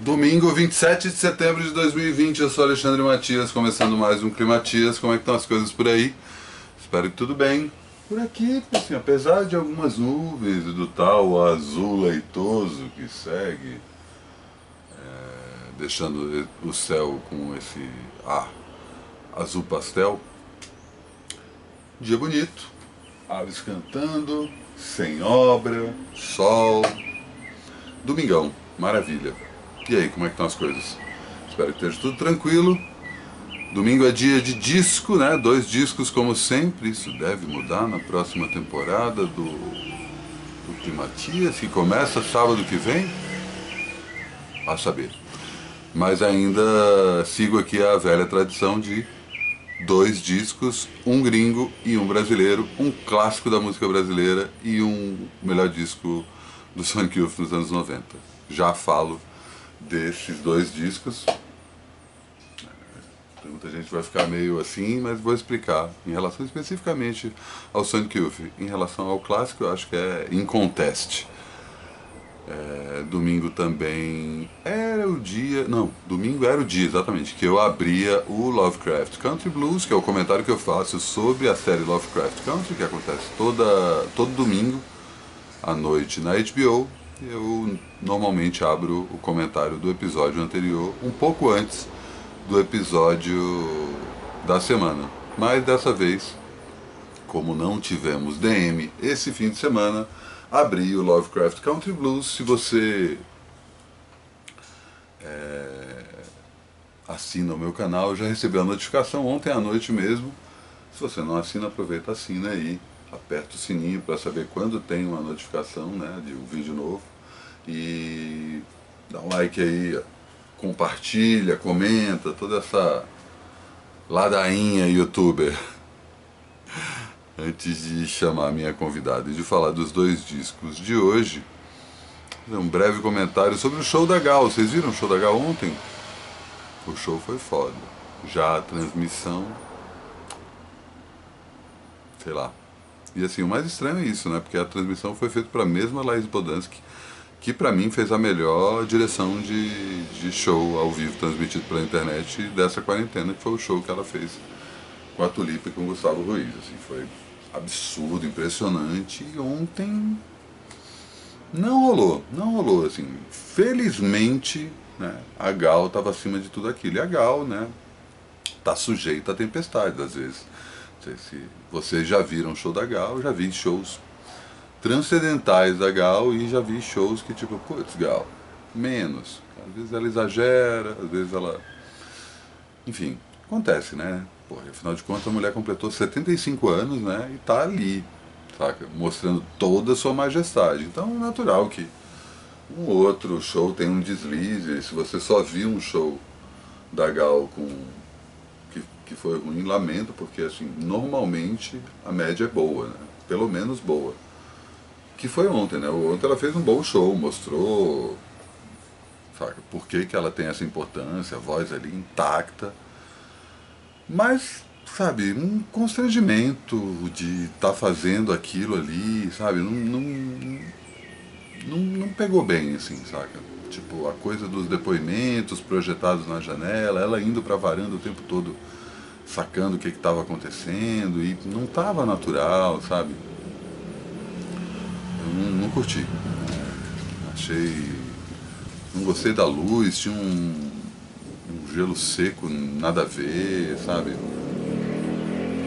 Domingo, 27 de setembro de 2020, eu sou Alexandre Matias, começando mais um Climatias. Como é que estão as coisas por aí? Espero que tudo bem. Por aqui, assim, apesar de algumas nuvens e do tal azul leitoso que segue, deixando o céu com esse ar azul pastel, dia bonito, aves cantando, sem obra, sol, domingão, maravilha. E aí, como é que estão as coisas? Espero que esteja tudo tranquilo. Domingo é dia de disco, né? 2 discos como sempre. Isso deve mudar na próxima temporada do Climatias, que começa sábado que vem. A saber. Mas ainda sigo aqui a velha tradição de 2 discos, um gringo e um brasileiro, um clássico da música brasileira e um melhor disco do Sonic Youth nos anos 90. Já falo desses 2 discos. Muita gente vai ficar meio assim, mas vou explicar. Em relação especificamente ao Sonic Youth, em relação ao clássico, eu acho que é inconteste. Domingo também era o dia. Não, domingo era o dia exatamente que eu abria o Lovecraft Country Blues, que é o comentário que eu faço sobre a série Lovecraft Country, que acontece todo domingo à noite na HBO. Eu normalmente abro o comentário do episódio anterior um pouco antes do episódio da semana. Mas dessa vez, como não tivemos DM esse fim de semana, abri o Lovecraft Country Blues. Se você assina o meu canal, já recebeu a notificação ontem à noite mesmo. Se você não assina, aproveita, assina aí, aperta o sininho para saber quando tem uma notificação, né, de um vídeo novo. E dá um like aí, compartilha, comenta, toda essa ladainha youtuber. Antes de chamar a minha convidada e de falar dos 2 discos de hoje, um breve comentário sobre o show da Gal. Vocês viram o show da Gal ontem? O show foi foda. Já a transmissão, sei lá. E assim, o mais estranho é isso, né? Porque a transmissão foi feita para a mesma Laís Bodansky, que pra mim fez a melhor direção de show ao vivo transmitido pela internet dessa quarentena, que foi o show que ela fez com a Tulipa e com o Gustavo Ruiz. Assim, foi absurdo, impressionante. E ontem não rolou, assim. Felizmente, né, a Gal estava acima de tudo aquilo. E a Gal, né, tá sujeita a tempestades às vezes. Não sei se vocês já viram o show da Gal, eu já vi shows transcendentais da Gal e já vi shows que tipo, putz, Gal, menos. Às vezes ela exagera, às vezes ela... Enfim, acontece, né? Porra, afinal de contas a mulher completou 75 anos, né? E tá ali, saca? Mostrando toda a sua majestade. Então é natural que um outro show tenha um deslize. Se você só viu um show da Gal que foi ruim, lamento, porque assim, normalmente a média é boa, né? Pelo menos boa. Que foi ontem, né? Ontem ela fez um bom show, mostrou, saca, por que ela tem essa importância, a voz ali intacta. Mas, sabe, um constrangimento de estar fazendo aquilo ali, sabe? Não pegou bem, assim, saca? Tipo, a coisa dos depoimentos projetados na janela, ela indo pra varanda o tempo todo sacando o que estava acontecendo, e não estava natural, sabe? Não curti. Achei. Não gostei da luz, tinha um gelo seco, nada a ver, sabe?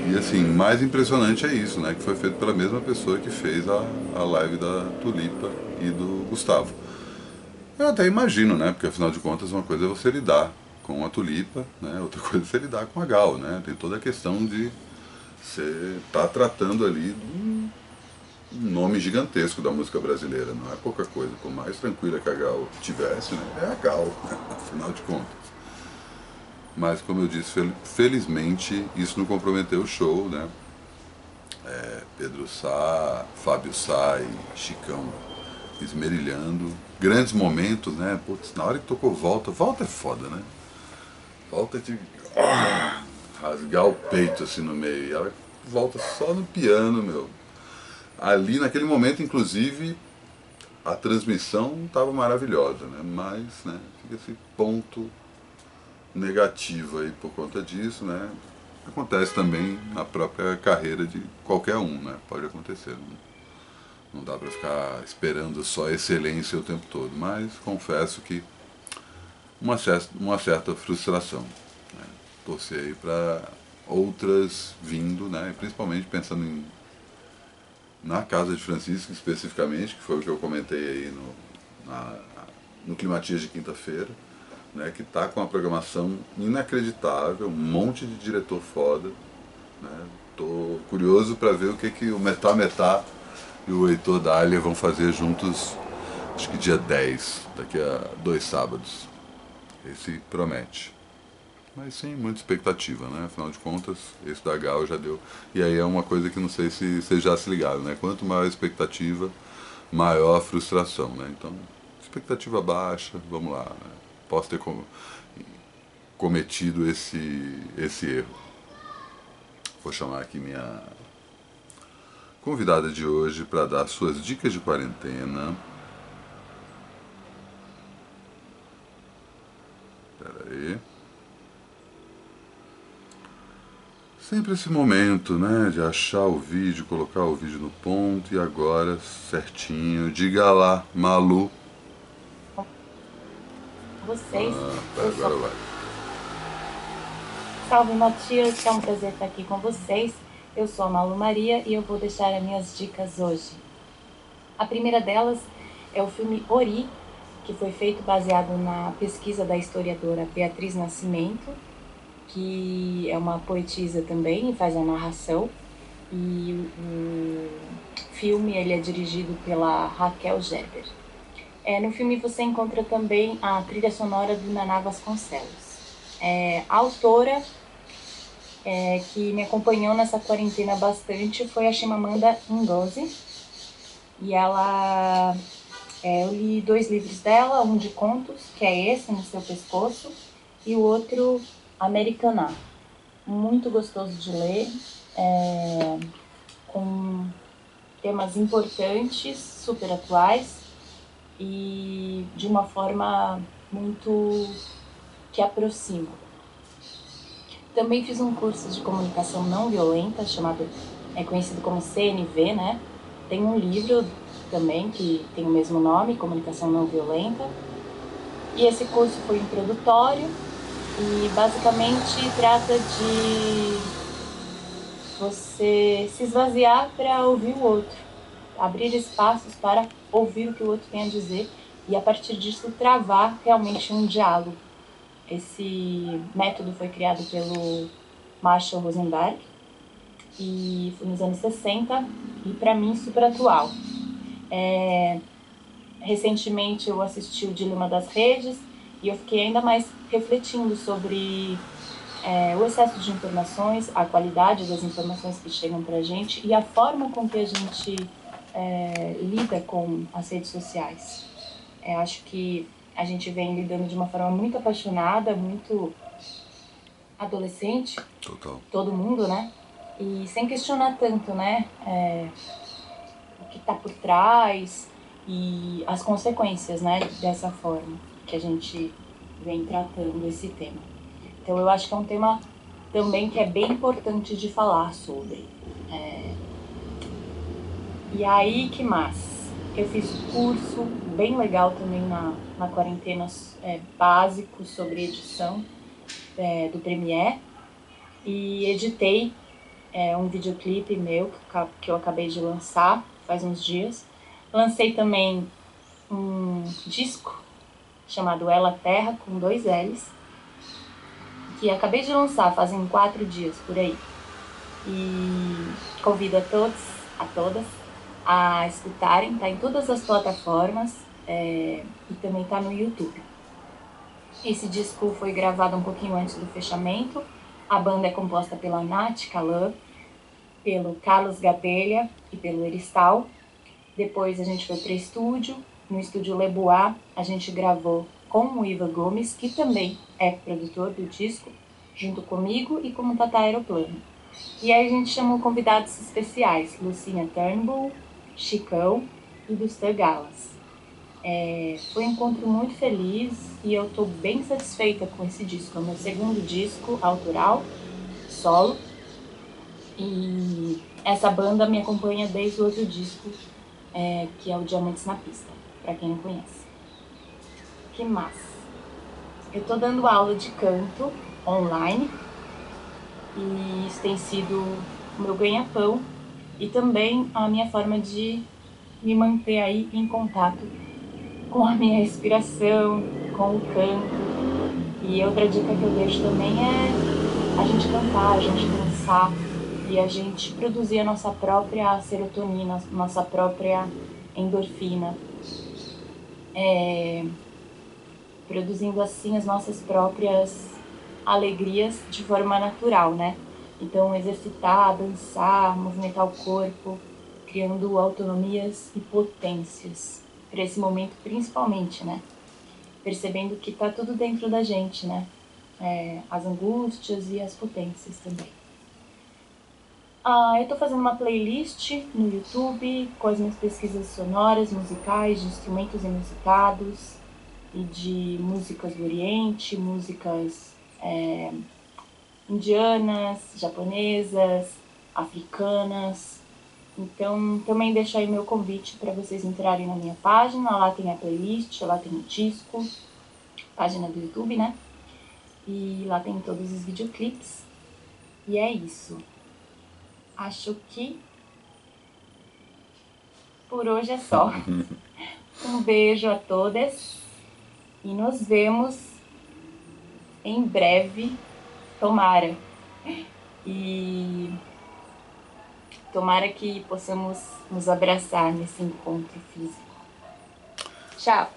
E assim, mais impressionante é isso, né? Que foi feito pela mesma pessoa que fez a live da Tulipa e do Gustavo. Eu até imagino, né? Porque afinal de contas uma coisa é você lidar com a Tulipa, né? Outra coisa é você lidar com a Gal, né? Tem toda a questão de você estar tratando ali um nome gigantesco da música brasileira, não é pouca coisa. Por mais tranquila que a Gal tivesse, né, é a Gal, afinal de contas. Mas como eu disse, felizmente isso não comprometeu o show, né? Pedro Sá, Fábio Sá e Chicão esmerilhando. Grandes momentos, né? Putz, na hora que tocou Volta é foda, né? Volta é de rasgar o peito assim no meio. E ela volta só no piano, meu. Ali naquele momento, inclusive, a transmissão estava maravilhosa, né? Mas, né, fica esse ponto negativo aí por conta disso, né? Acontece também na própria carreira de qualquer um, né? Pode acontecer. Não dá para ficar esperando só excelência o tempo todo, mas confesso que uma certa frustração. Né? Torcer aí para outras vindo, né? Principalmente pensando na Casa de Francisco especificamente, que foi o que eu comentei aí no Climatias de quinta-feira, né? Que tá com uma programação inacreditável, um monte de diretor foda. Né? Tô curioso para ver o que o Metá Metá e o Heitor Dália vão fazer juntos, acho que dia 10, daqui a 2 sábados. Esse promete. Mas sem muita expectativa, né? Afinal de contas, esse da Gal já deu. E aí é uma coisa que não sei se vocês já se ligaram, né? Quanto maior a expectativa, maior a frustração, né? Então, expectativa baixa, vamos lá. Né? Posso ter cometido esse erro. Vou chamar aqui minha convidada de hoje para dar suas dicas de quarentena. Pera aí. Sempre esse momento, né, de achar o vídeo, colocar o vídeo no ponto e agora certinho. Diga lá, Malu. Vocês, Tá, eu agora sou. vai. Salve Matias, é um prazer estar aqui com vocês. Eu sou a Malu Maria e eu vou deixar as minhas dicas hoje. A primeira delas é o filme Ori, que foi feito baseado na pesquisa da historiadora Beatriz Nascimento, que é uma poetisa também e faz a narração. E o filme ele é dirigido pela Raquel Gerber. No filme você encontra também a trilha sonora do Naná Vasconcelos. A autora que me acompanhou nessa quarentena bastante foi a Chimamanda Ngozi. E ela... eu li 2 livros dela, um de contos, que é esse, No Seu Pescoço, e o outro, Americaná. Muito gostoso de ler, com temas importantes, super atuais, e de uma forma muito que aproxima. Também fiz um curso de comunicação não violenta, conhecido como CNV, né? Tem um livro também que tem o mesmo nome, Comunicação Não Violenta. E esse curso foi introdutório e basicamente trata de você se esvaziar para ouvir o outro, abrir espaços para ouvir o que o outro tem a dizer e a partir disso travar realmente um diálogo. Esse método foi criado pelo Marshall Rosenberg e foi nos anos 60 e para mim super atual. Recentemente eu assisti o Dilema das Redes e eu fiquei ainda mais refletindo sobre o excesso de informações, a qualidade das informações que chegam para a gente e a forma com que a gente lida com as redes sociais. Acho que a gente vem lidando de uma forma muito apaixonada, muito adolescente, Total. todo mundo, né? E sem questionar tanto, né? O que está por trás e as consequências, né? Dessa forma que a gente vem tratando esse tema. Então eu acho que é um tema também que é bem importante de falar sobre. E aí, que mais? Eu fiz um curso bem legal também na quarentena, básico sobre edição do Premiere. E editei um videoclipe meu que eu acabei de lançar faz uns dias. Lancei também um disco chamado Ela Terra, com 2 L's, que acabei de lançar fazem 4 dias por aí. E convido a todos, a todas, a escutarem, tá em todas as plataformas e também tá no YouTube. Esse disco foi gravado um pouquinho antes do fechamento. A banda é composta pela Nath Calan, pelo Carlos Gadelha e pelo Eristal. Depois a gente foi para estúdio, no estúdio Lebois, a gente gravou com o Ivan Gomes, que também é produtor do disco, junto comigo e com o Tata Aeroplano. E aí a gente chamou convidados especiais, Lucinha Turnbull, Chicão e Buster Galas. Foi um encontro muito feliz e eu estou bem satisfeita com esse disco. É o meu segundo disco autoral, solo. E essa banda me acompanha desde o outro disco, que é o Diamantes na Pista, para quem não conhece. Que massa! Eu estou dando aula de canto online e isso tem sido o meu ganha-pão e também a minha forma de me manter aí em contato com a minha respiração, com o canto. E outra dica que eu deixo também é a gente cantar, a gente dançar e a gente produzir a nossa própria serotonina, nossa própria endorfina, produzindo assim as nossas próprias alegrias de forma natural, né? Então exercitar, dançar, movimentar o corpo, criando autonomias e potências para esse momento principalmente, né? Percebendo que tá tudo dentro da gente, né? As angústias e as potências também. Eu tô fazendo uma playlist no YouTube com as minhas pesquisas sonoras, musicais, de instrumentos inusitados e de músicas do Oriente, músicas indianas, japonesas, africanas. Então, também deixo aí meu convite para vocês entrarem na minha página. Lá tem a playlist, lá tem o disco, página do YouTube, né? E lá tem todos os videoclipes. E é isso. Acho que por hoje é só. Um beijo a todas e nos vemos em breve, tomara. E tomara que possamos nos abraçar nesse encontro físico. Tchau!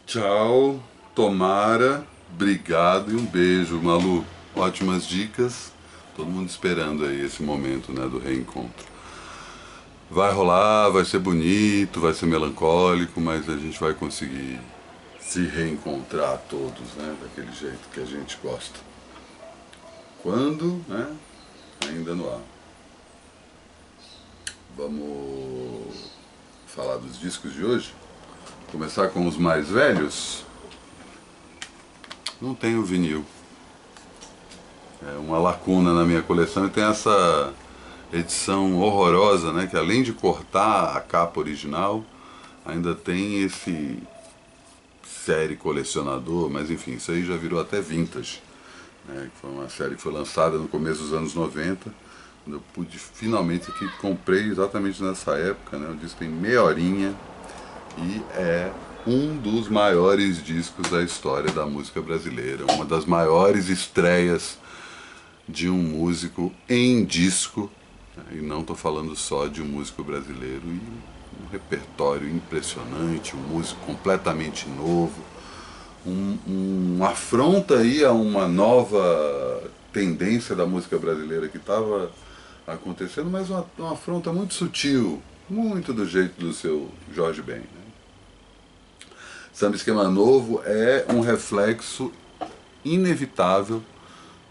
Tchau, tomara, obrigado e um beijo, Malu. Ótimas dicas, todo mundo esperando aí esse momento, né, do reencontro. Vai rolar, vai ser bonito, vai ser melancólico, mas a gente vai conseguir se reencontrar todos, né, daquele jeito que a gente gosta. Quando, né, ainda no ar. Vamos falar dos discos de hoje? Começar com os mais velhos. Não tenho vinil. É uma lacuna na minha coleção e tem essa edição horrorosa, né? Que além de cortar a capa original, ainda tem esse série colecionador, mas enfim, isso aí já virou até vintage. Né, que foi uma série que foi lançada no começo dos anos 90. Quando eu pude finalmente aqui, comprei exatamente nessa época, né? O disco tem meia horinha e é um dos maiores discos da história da música brasileira, uma das maiores estreias de um músico em disco, né? E não estou falando só de um músico brasileiro, e um repertório impressionante, um músico completamente novo, uma afronta aí a uma nova tendência da música brasileira que estava acontecendo, mas uma afronta muito sutil, muito do jeito do seu Jorge Ben. Né? Samba Esquema Novo é um reflexo inevitável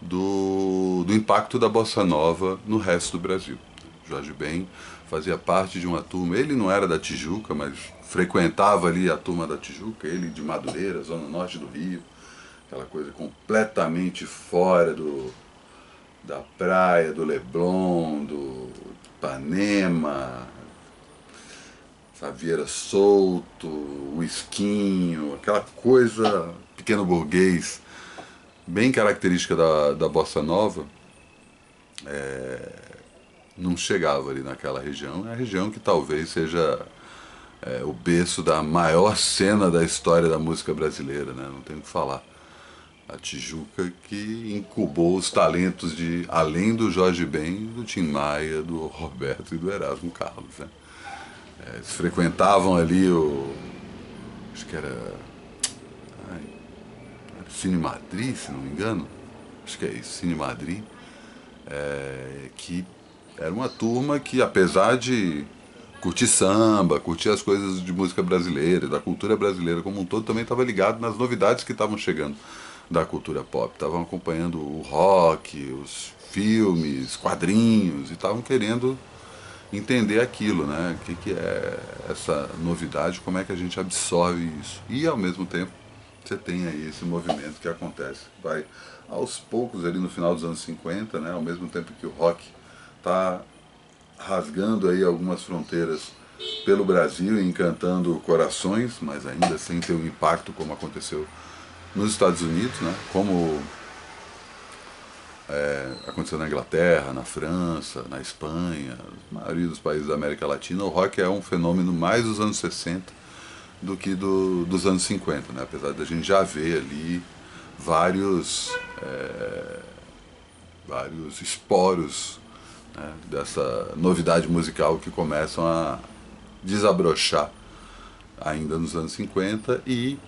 do impacto da Bossa Nova no resto do Brasil. Jorge Ben fazia parte de uma turma, ele não era da Tijuca, mas frequentava ali a turma da Tijuca, ele de Madureira, zona norte do Rio, aquela coisa completamente fora da praia, do Leblon, do Ipanema, Savieira Solto, o esquinho, aquela coisa pequeno burguês, bem característica da Bossa Nova, não chegava ali naquela região. É a região que talvez seja o berço da maior cena da história da música brasileira, né? Não tem o que falar. A Tijuca que incubou os talentos de, além do Jorge Ben, do Tim Maia, do Roberto e do Erasmo Carlos. Né? Eles frequentavam ali acho que era Cine Madrid, se não me engano. Acho que é isso, Cine Madrid. Que era uma turma que, apesar de curtir samba, curtir as coisas de música brasileira, da cultura brasileira como um todo, também estava ligado nas novidades que estavam chegando da cultura pop. Estavam acompanhando o rock, os filmes, quadrinhos, e estavam querendo entender aquilo, né? O que, que é essa novidade, como é que a gente absorve isso. E ao mesmo tempo você tem aí esse movimento que acontece, vai aos poucos ali no final dos anos 50, né? Ao mesmo tempo que o rock está rasgando aí algumas fronteiras pelo Brasil e encantando corações, mas ainda sem ter um impacto como aconteceu nos Estados Unidos, né? Como aconteceu na Inglaterra, na França, na Espanha, na maioria dos países da América Latina. O rock é um fenômeno mais dos anos 60 do que dos anos 50, né? Apesar da gente já ver ali vários, vários esporos, né, dessa novidade musical que começam a desabrochar ainda nos anos 50 e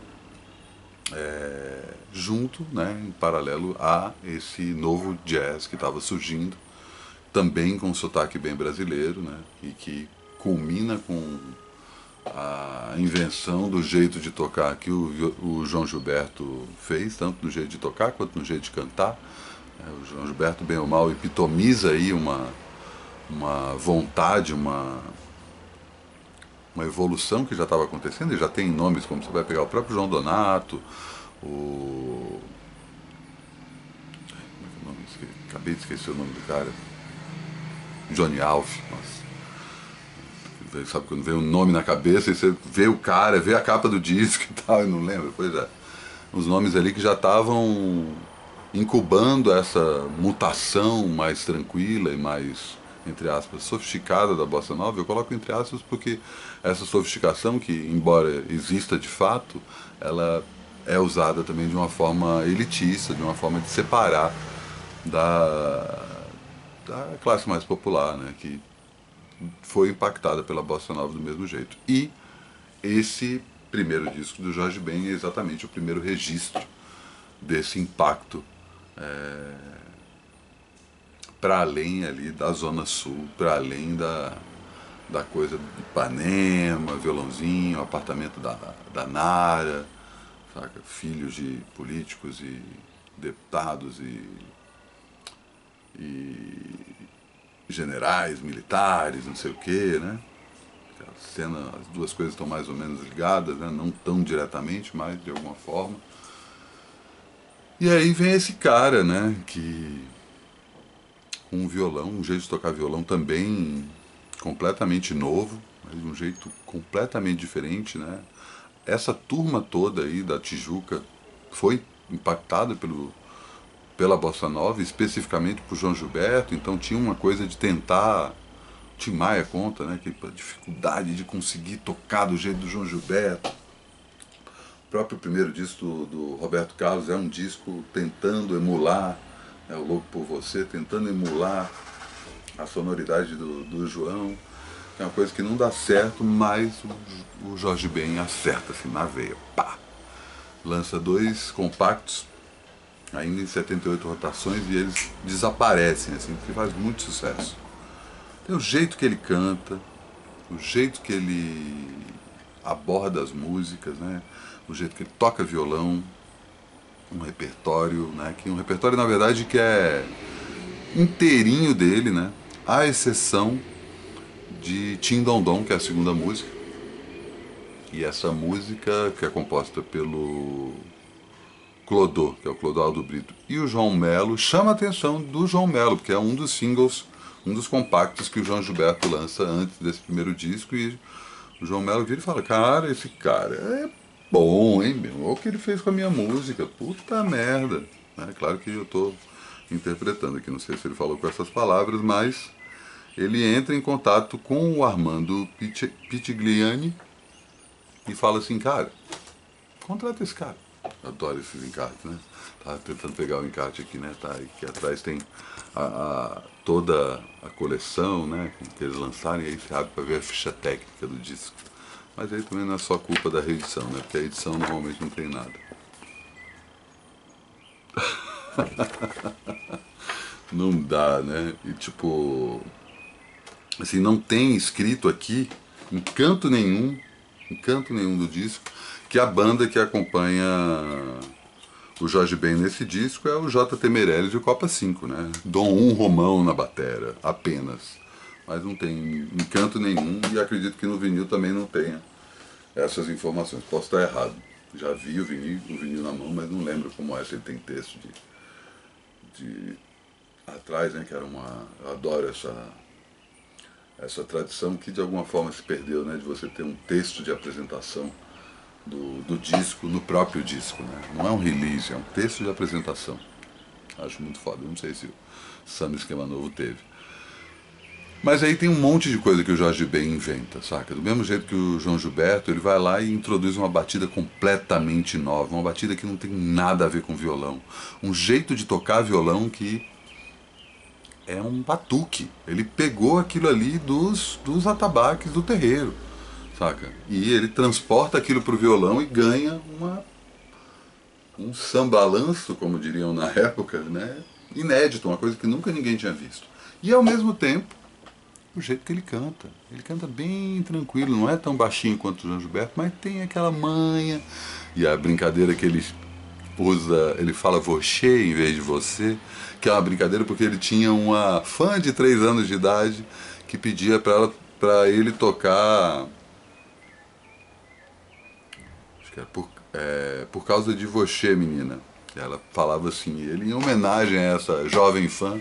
junto, né, em paralelo a esse novo jazz que estava surgindo, também com um sotaque bem brasileiro, né, e que culmina com a invenção do jeito de tocar que o João Gilberto fez, tanto no jeito de tocar quanto no jeito de cantar. O João Gilberto, bem ou mal, epitomiza aí uma vontade, uma evolução que já estava acontecendo, e já tem nomes como você vai pegar o próprio João Donato, o. Acabei de esquecer o nome do cara. Johnny Alf, nossa. Sabe quando vem um nome na cabeça e você vê o cara, vê a capa do disco e tal, e não lembra? Pois é. Os nomes ali que já estavam incubando essa mutação mais tranquila e mais, entre aspas, sofisticada da bossa nova. Eu coloco entre aspas porque essa sofisticação, que embora exista de fato, ela é usada também de uma forma elitista, de uma forma de separar da classe mais popular, né, que foi impactada pela bossa nova do mesmo jeito. E esse primeiro disco do Jorge Ben é exatamente o primeiro registro desse impacto para além ali da Zona Sul, para além da coisa de Ipanema, violãozinho, apartamento da Nara, saca? Filhos de políticos e deputados e generais, militares, não sei o que, né? A cena, as duas coisas estão mais ou menos ligadas, né? Não tão diretamente, mas de alguma forma. E aí vem esse cara, né? Que um violão, um jeito de tocar violão também completamente novo, mas de um jeito completamente diferente, né? Essa turma toda aí da Tijuca foi impactada pela Bossa Nova, especificamente por João Gilberto, então tinha uma coisa de tentar. Tim Maia conta, né, que a dificuldade de conseguir tocar do jeito do João Gilberto. O próprio primeiro disco do Roberto Carlos é um disco tentando emular, né, o Louco por Você, tentando emular a sonoridade do João. É uma coisa que não dá certo, mas o Jorge Ben acerta assim na veia. Pá! Lança 2 compactos, ainda em 78 rotações, e eles desaparecem, assim, porque faz muito sucesso. Tem o jeito que ele canta, o jeito que ele aborda as músicas, né? O jeito que ele toca violão, um repertório, né? Que um repertório na verdade que é inteirinho dele, né? À exceção de Tim Dom Dom, que é a segunda música. E essa música que é composta pelo Clodô, que é o Clodoaldo Brito, e o João Melo, chama a atenção do João Melo, porque é um dos singles, um dos compactos que o João Gilberto lança antes desse primeiro disco, e o João Melo vira e fala, cara, esse cara é bom, hein, meu? Olha o que ele fez com a minha música, puta merda. É claro que eu tô interpretando aqui, não sei se ele falou com essas palavras, mas ele entra em contato com o Armando Pitigliani e fala assim, cara, contrata esse cara. Eu adoro esses encartes, né? Tava tentando pegar o encarte aqui, né? Tá, aqui atrás tem toda a coleção, né? Que eles lançaram, e aí você abre para ver a ficha técnica do disco. Mas aí também não é só culpa da reedição, né? Porque a edição normalmente não tem nada. Não dá, né? E tipo, assim, não tem escrito aqui em canto nenhum do disco, que a banda que acompanha o Jorge Ben nesse disco é o J.T. Meirelles e o Copa 5, né? Dom 1 Romão na batera, apenas. mas não tem encanto nenhum, e acredito que no vinil também não tenha essas informações. Posso estar errado. Já vi o vinil na mão, mas não lembro como é, se ele tem texto de atrás, né, que era uma... Eu adoro essa tradição que de alguma forma se perdeu, né, de você ter um texto de apresentação do disco no próprio disco, né? Não é um release, é um texto de apresentação. Acho muito foda, não sei se o Samba Esquema Novo teve. Mas aí tem um monte de coisa que o Jorge Ben inventa, saca? Do mesmo jeito que o João Gilberto, ele vai lá e introduz uma batida completamente nova, uma batida que não tem nada a ver com violão. Um jeito de tocar violão que é um batuque. Ele pegou aquilo ali dos atabaques do terreiro, saca? E ele transporta aquilo pro violão e ganha um sambalanço, como diriam na época, né? Inédito, uma coisa que nunca ninguém tinha visto. E ao mesmo tempo, o jeito que ele canta. Ele canta bem tranquilo, não é tão baixinho quanto o João Gilberto, mas tem aquela manha. E a brincadeira que ele usa, ele fala você em vez de você, que é uma brincadeira porque ele tinha uma fã de 3 anos de idade que pedia para ele tocar, acho que era por causa de você, menina. Ela falava assim, ele em homenagem a essa jovem fã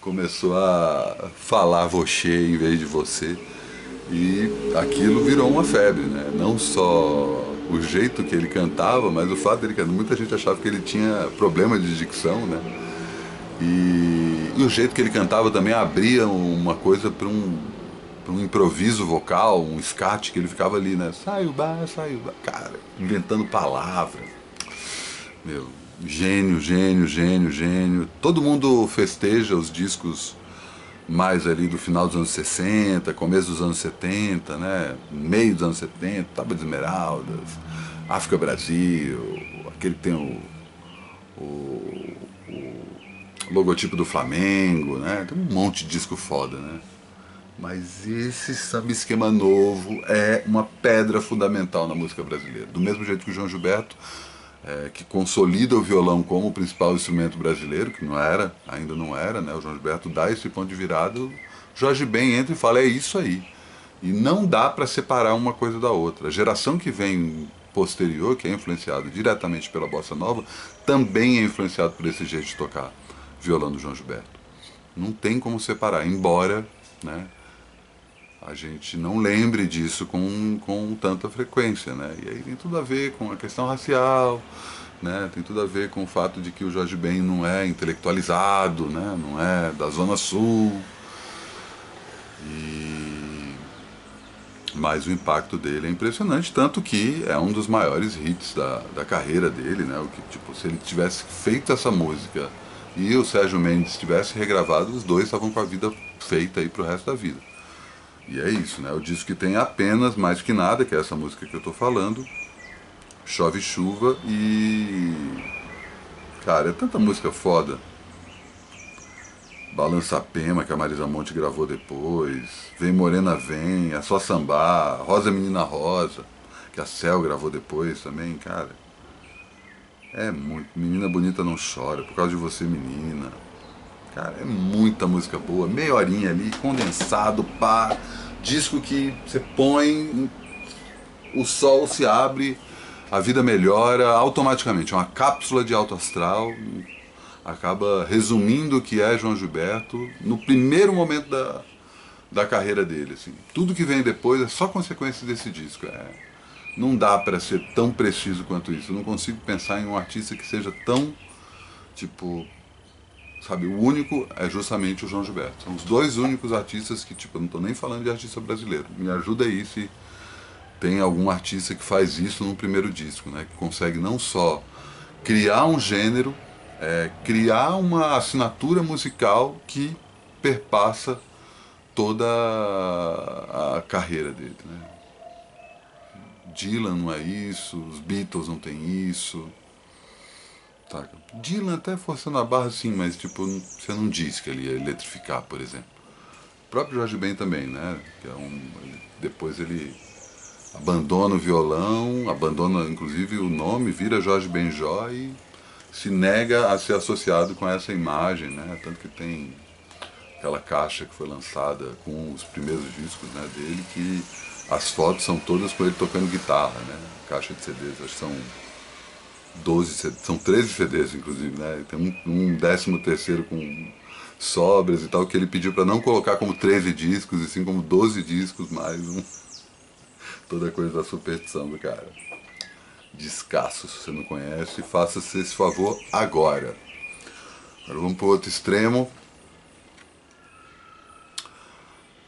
começou a falar você em vez de você, e aquilo virou uma febre, né? Não só o jeito que ele cantava, mas o fato dele cantar. Muita gente achava que ele tinha problema de dicção, né? E o jeito que ele cantava também abria uma coisa para um improviso vocal, um scat, que ele ficava ali, né? Saiu, cara, inventando palavras. Meu, gênio, gênio, gênio, gênio. Todo mundo festeja os discos mais ali do final dos anos 60, começo dos anos 70, né? Meio dos anos 70, Tábua de Esmeraldas, África Brasil, aquele que tem o logotipo do Flamengo, né? Tem um monte de disco foda, né? Mas esse Samba Esquema Novo é uma pedra fundamental na música brasileira. Do mesmo jeito que o João Gilberto, que consolida o violão como o principal instrumento brasileiro, que não era, ainda não era, né? O João Gilberto dá esse ponto de virada, o Jorge Ben entra e fala, é isso aí. E não dá para separar uma coisa da outra. A geração que vem posterior, que é influenciada diretamente pela bossa nova, também é influenciada por esse jeito de tocar violão do João Gilberto. Não tem como separar, embora, né, a gente não lembre disso com tanta frequência, né? E aí tem tudo a ver com a questão racial, né? Tem tudo a ver com o fato de que o Jorge Ben não é intelectualizado, né? Não é da Zona Sul. Mas o impacto dele é impressionante, tanto que é um dos maiores hits da carreira dele, né? O que, tipo, se ele tivesse feito essa música e o Sérgio Mendes tivesse regravado, os dois estavam com a vida feita aí pro resto da vida. E é isso, né? O disco que tem apenas Mais Que Nada, que é essa música que eu tô falando, Chove Chuva e... Cara, é tanta música foda. Balança Pema, que a Marisa Monte gravou depois, Vem Morena Vem, É Só Sambar, Rosa Menina Rosa, que a Cel gravou depois também, cara. É muito. Menina Bonita Não Chora, Por Causa de Você Menina. Cara, é muita música boa, meia horinha ali, condensado, pá, disco que você põe, o sol se abre, a vida melhora automaticamente, é uma cápsula de alto astral, acaba resumindo o que é João Gilberto no primeiro momento da carreira dele, assim. Tudo que vem depois é só consequência desse disco, não dá para ser tão preciso quanto isso, eu não consigo pensar em um artista que seja tão, tipo... Sabe, o único é justamente o João Gilberto. São os dois únicos artistas que, tipo, eu não estou nem falando de artista brasileiro. Me ajuda aí se tem algum artista que faz isso no primeiro disco, né? Que consegue não só criar um gênero, criar uma assinatura musical que perpassa toda a carreira dele, né? Dylan não é isso, os Beatles não tem isso. Tá. Dylan até forçando a barra sim, mas tipo, você não diz que ele ia eletrificar, por exemplo. O próprio Jorge Ben também, né? Que depois ele abandona o violão, abandona inclusive o nome, vira Jorge Benjó e se nega a ser associado com essa imagem, né? Tanto que tem aquela caixa que foi lançada com os primeiros discos, né, dele, que as fotos são todas com ele tocando guitarra, né, caixa de CDs, acho que são 12 CDs, são 13 CDs inclusive, né, tem um 13º com sobras e tal, que ele pediu para não colocar como 13 discos, e sim como 12 discos, mais toda coisa da superstição do cara. Descasso, se você não conhece, faça-se esse favor agora. Agora vamos para o outro extremo.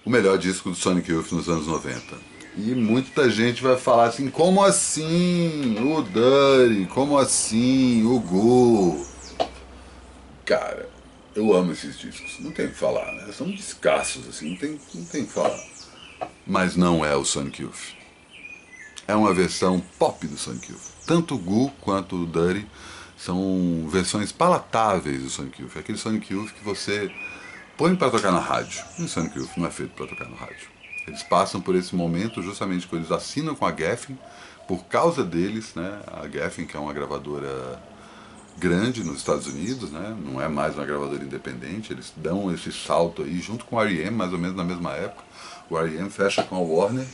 O melhor disco do Sonic Youth nos anos 90. E muita gente vai falar assim, como assim o Dirty, como assim o Goo? Cara, eu amo esses discos, não tem o que falar, né? São descassos, assim, não tem o que falar. Mas não é o Sonic Youth. É uma versão pop do Sonic Youth. Tanto o Goo quanto o Dirty são versões palatáveis do Sonic Youth. É aquele Sonic Youth que você põe para tocar na rádio. E o Sonic Youth não é feito para tocar na rádio. Eles passam por esse momento justamente quando eles assinam com a Geffen, por causa deles, né? A Geffen, que é uma gravadora grande nos Estados Unidos, né? Não é mais uma gravadora independente, eles dão esse salto aí junto com o R.E.M., mais ou menos na mesma época. O R.E.M. fecha com a Warner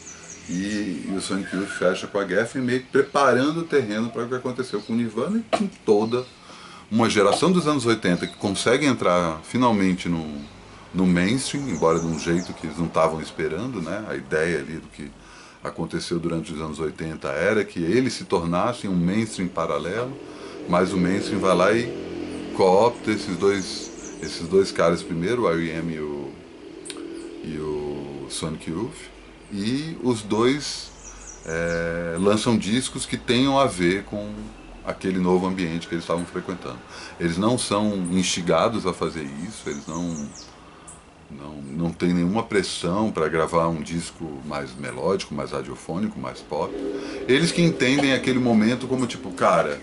e o Sonic Youth fecha com a Geffen, meio que preparando o terreno para o que aconteceu com o Nirvana e com toda uma geração dos anos 80 que consegue entrar finalmente no mainstream, embora de um jeito que eles não estavam esperando, né? A ideia ali do que aconteceu durante os anos 80 era que eles se tornassem um mainstream paralelo, mas o mainstream vai lá e coopta esses dois caras primeiro, o R.E.M. e o Sonic Youth, e os dois lançam discos que tenham a ver com aquele novo ambiente que eles estavam frequentando. Eles não são instigados a fazer isso, eles não tem nenhuma pressão para gravar um disco mais melódico, mais radiofônico, mais pop. Eles que entendem aquele momento como tipo, cara,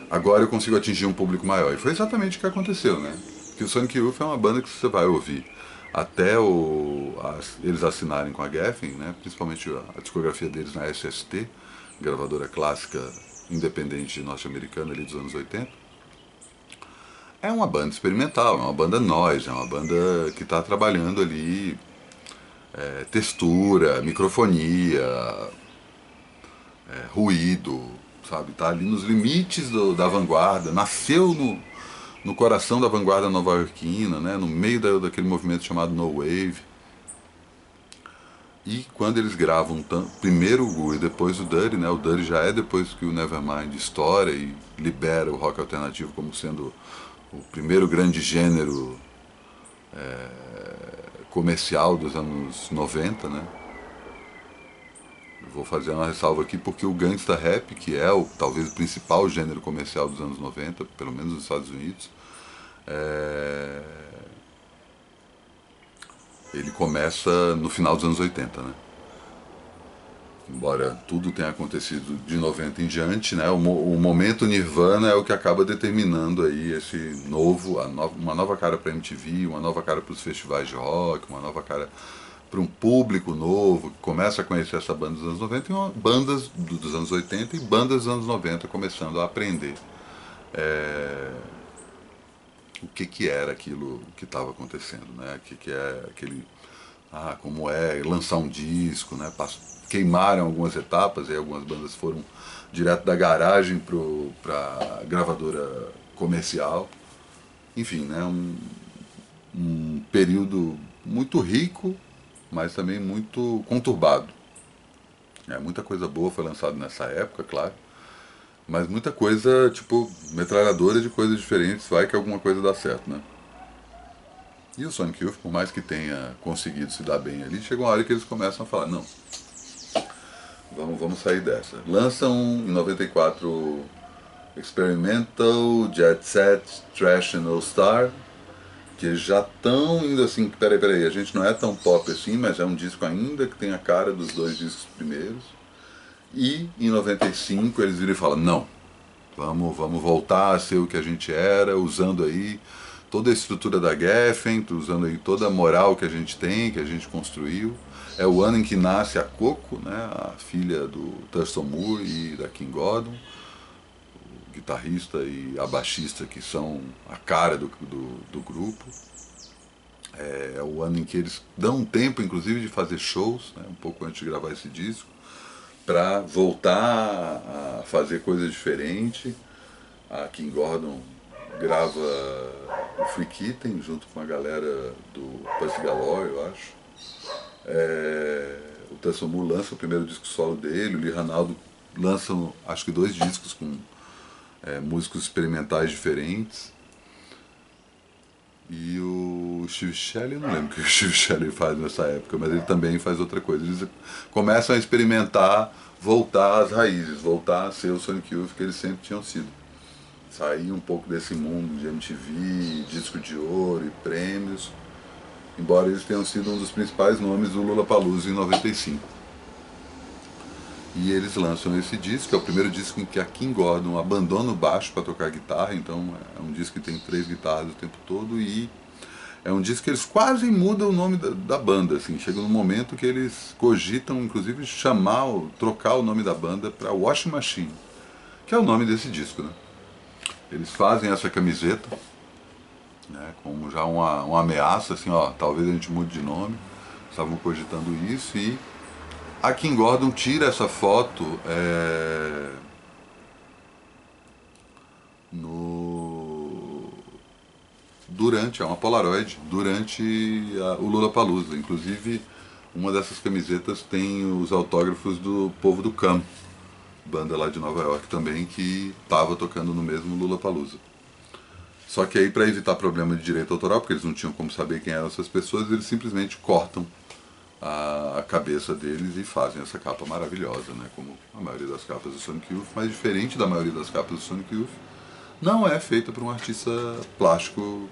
agora eu consigo atingir um público maior. E foi exatamente o que aconteceu, né? Porque o Sonic Youth é uma banda que você vai ouvir até eles assinarem com a Geffen, né? Principalmente a discografia deles na SST, gravadora clássica independente norte-americana ali dos anos 80. É uma banda experimental, é uma banda noise, é uma banda que está trabalhando ali textura, microfonia, ruído, sabe? Está ali nos limites da vanguarda, nasceu no coração da vanguarda nova-iorquina, né? No meio daquele movimento chamado No Wave. E quando eles gravam primeiro o Goo e depois o Dirty, né? O Dirty já é depois que o Nevermind estoura e libera o rock alternativo como sendo o primeiro grande gênero comercial dos anos 90, né? Eu vou fazer uma ressalva aqui porque o gangsta rap, que é talvez o principal gênero comercial dos anos 90, pelo menos nos Estados Unidos, ele começa no final dos anos 80, né? Embora tudo tenha acontecido de 90 em diante, né? O momento Nirvana é o que acaba determinando aí esse uma nova cara para MTV, uma nova cara para os festivais de rock, uma nova cara para um público novo que começa a conhecer essa banda dos anos 90 e bandas dos anos 80 e bandas dos anos 90 começando a aprender o que era aquilo que estava acontecendo, né? O que é aquele como é lançar um disco, né? Queimaram algumas etapas e algumas bandas foram direto da garagem para gravadora comercial. Enfim, né? Um período muito rico, mas também muito conturbado. Muita coisa boa foi lançada nessa época, claro, mas muita coisa, tipo, metralhadora de coisas diferentes, vai que alguma coisa dá certo, né? E o Sonic Youth, por mais que tenha conseguido se dar bem ali, chega uma hora que eles começam a falar, não, vamos sair dessa. Lançam em 94 Experimental, Jet Set, Trash and All Star, que já estão indo assim, peraí, a gente não é tão pop assim, mas é um disco ainda que tem a cara dos dois discos primeiros. E em 95 eles viram e falam, não, vamos voltar a ser o que a gente era, usando aí toda a estrutura da Geffen, usando aí toda a moral que a gente tem, que a gente construiu. É o ano em que nasce a Coco, né, a filha do Thurston Moore e da Kim Gordon, o guitarrista e a baixista que são a cara do grupo. É o ano em que eles dão um tempo, inclusive, de fazer shows, né, um pouco antes de gravar esse disco, para voltar a fazer coisas diferentes. A Kim Gordon grava o Free Kitten junto com a galera do Pussy Galore, eu acho. O Thurston Moore lança o primeiro disco solo dele, o Lee Ranaldo lança, acho que 2 discos com músicos experimentais diferentes. E o Steve Shelley, eu não lembro o que o Steve Shelley faz nessa época, mas ele também faz outra coisa. Eles começam a experimentar, voltar às raízes, voltar a ser o Sonic Youth que eles sempre tinham sido. Sair um pouco desse mundo de MTV, disco de ouro e prêmios, embora eles tenham sido um dos principais nomes do Lollapalooza em 95. E eles lançam esse disco, é o primeiro disco em que a Kim Gordon abandona o baixo para tocar guitarra, então é um disco que tem 3 guitarras o tempo todo, e é um disco que eles quase mudam o nome da banda, assim, chega num momento que eles cogitam, inclusive, trocar o nome da banda para Washing Machine, que é o nome desse disco, né? Eles fazem essa camiseta, né, como já uma ameaça, assim, ó, talvez a gente mude de nome, estavam cogitando isso, e a Kim Gordon tira essa foto durante, é uma Polaroid, durante o Lollapalooza. Inclusive, uma dessas camisetas tem os autógrafos do Povo do Cam, banda lá de Nova York também, que estava tocando no mesmo Lollapalooza. Só que aí, para evitar problema de direito autoral, porque eles não tinham como saber quem eram essas pessoas, eles simplesmente cortam a cabeça deles e fazem essa capa maravilhosa, né? Como a maioria das capas do Sonic Youth, mas diferente da maioria das capas do Sonic Youth, não é feita por um artista plástico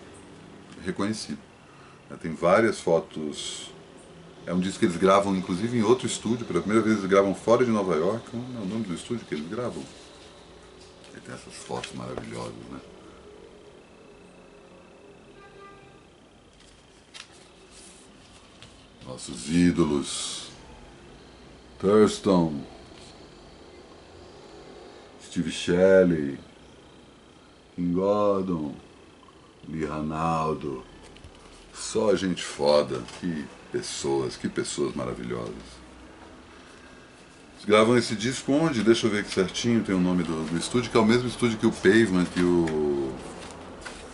reconhecido. Tem várias fotos. É um disco que eles gravam, inclusive, em outro estúdio. Pela primeira vez eles gravam fora de Nova York. Como é o nome do estúdio que eles gravam? Aí tem essas fotos maravilhosas, né? Nossos ídolos. Thurston. Steve Shelley. Kim Gordon. Lee Ranaldo. Só gente foda. Que pessoas maravilhosas. Eles gravam esse disco onde? Deixa eu ver aqui certinho, tem o nome do estúdio, que é o mesmo estúdio que o Pavement e o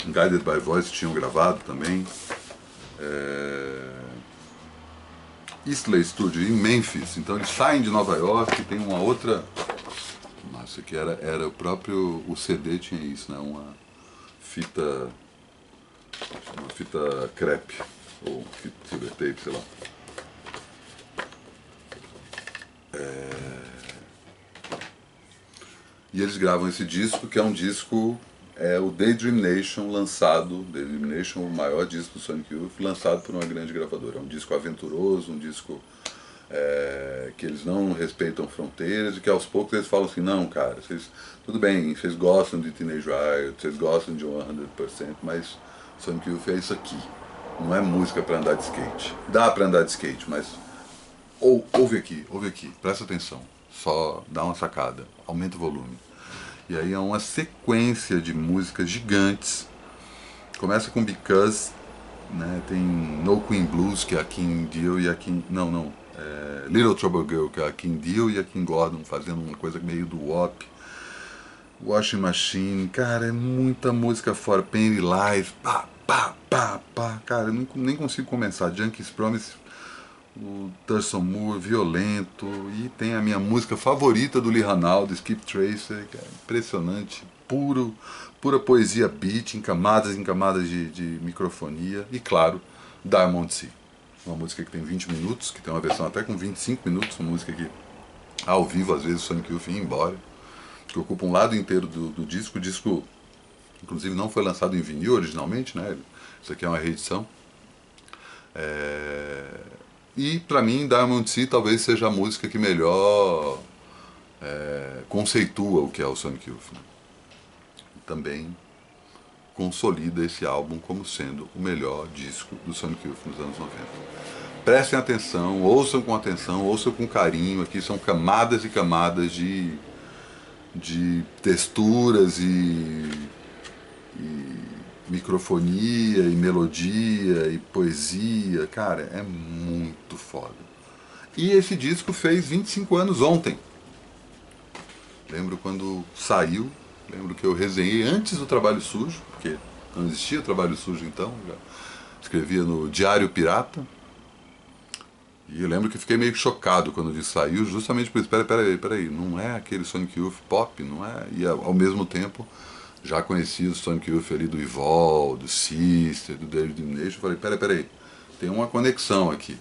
Guided by Voice tinham gravado também. Eastleigh Studio, em Memphis. Então eles saem de Nova York, tem uma outra... Nossa, que era o próprio... O CD tinha isso, né? Uma fita crepe, ou fita silver tape, sei lá. E eles gravam esse disco, que é um disco... É o Daydream Nation lançado, Daydream Nation, o maior disco do Sonic Youth, lançado por uma grande gravadora. É um disco aventuroso, um disco que eles não respeitam fronteiras e que aos poucos eles falam assim, não, cara, tudo bem, vocês gostam de Teenage Riot, vocês gostam de 100%, mas Sonic Youth é isso aqui. Não é música para andar de skate. Dá para andar de skate, mas ouve aqui, presta atenção. Só dá uma sacada, aumenta o volume. E aí é uma sequência de músicas gigantes. Começa com Because, né? Tem No Queen Blues, que é a Kim Deal e a Kim... Little Trouble Girl, que é a Kim Deal e a Kim Gordon, fazendo uma coisa meio do WAP. Washing Machine, cara, é muita música fora. Penny Live, pá, pá, pá, pá. Cara, eu nem consigo começar. Junkie's Promise, o Thurston Moore, violento, e tem a minha música favorita do Lee Ranaldo, Skip Tracer, que é impressionante, pura poesia beat, em camadas de microfonia, e claro, Diamond Sea, uma música que tem 20 minutos, que tem uma versão até com 25 minutos, uma música que ao vivo às vezes o Sonic Youth ia embora, que ocupa um lado inteiro do disco. O disco inclusive não foi lançado em vinil originalmente, né? Isso aqui é uma reedição. E pra mim, Diamond Sea talvez seja a música que melhor conceitua o que é o Sonic Youth, né? Também consolida esse álbum como sendo o melhor disco do Sonic Youth nos anos 90. Prestem atenção, ouçam com carinho. Aqui são camadas e camadas de texturas e microfonia e melodia e poesia, cara, é muito foda. E esse disco fez 25 anos ontem. Lembro quando saiu, lembro que eu resenhei antes do Trabalho Sujo, porque não existia Trabalho Sujo então, já escrevia no Diário Pirata. E eu lembro que fiquei meio chocado quando o disco saiu, justamente por isso. Peraí, não é aquele Sonic Youth pop, não é? E ao mesmo tempo já conhecia o Sonic Youth ali do Evol, do Sister, do David Nation. Falei, peraí, tem uma conexão aqui.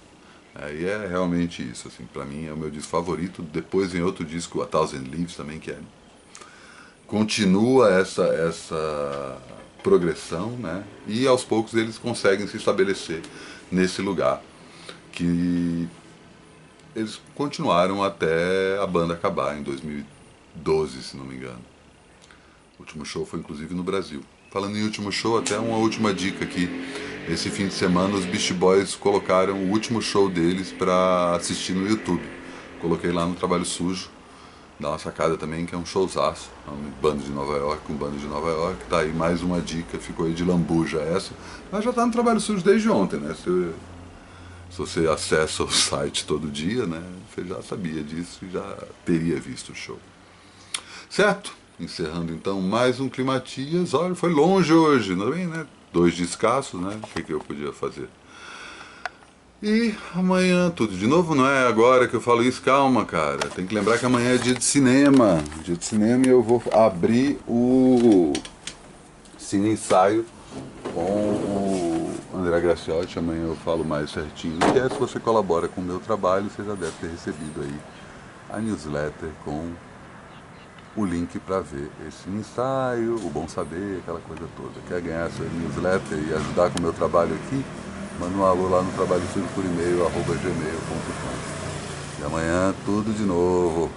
Aí é realmente isso, assim, pra mim é o meu disco favorito. Depois vem outro disco, A Thousand Leaves também, que é, continua essa progressão, né? E aos poucos eles conseguem se estabelecer nesse lugar que eles continuaram até a banda acabar em 2012, se não me engano. O último show foi inclusive no Brasil. Falando em último show, até uma última dica aqui. Esse fim de semana os Beast Boys colocaram o último show deles para assistir no YouTube. Coloquei lá no Trabalho Sujo. Dá uma sacada também, que é um showzaço. É um bando de Nova York, um bando de Nova York. Tá aí mais uma dica, ficou aí de lambuja essa. Mas já tá no Trabalho Sujo desde ontem, né? Se você acessa o site todo dia, né? Você já sabia disso e já teria visto o show. Certo? Encerrando então mais um Climatias. Olha, foi longe hoje, não é bem, né? 2 descassos, né? O que eu podia fazer? E amanhã tudo de novo, não é agora que eu falo isso, calma, cara. Tem que lembrar que amanhã é dia de cinema. Dia de cinema e eu vou abrir o Cine Ensaio com o André Graciotti. Amanhã eu falo mais certinho. E se você colabora com o meu trabalho, você já deve ter recebido aí a newsletter com o link para ver esse ensaio, o Bom Saber, aquela coisa toda. Quer ganhar essa newsletter e ajudar com o meu trabalho aqui? Manda um alô lá no Trabalho Sujo por e-mail, @gmail.com. E amanhã tudo de novo.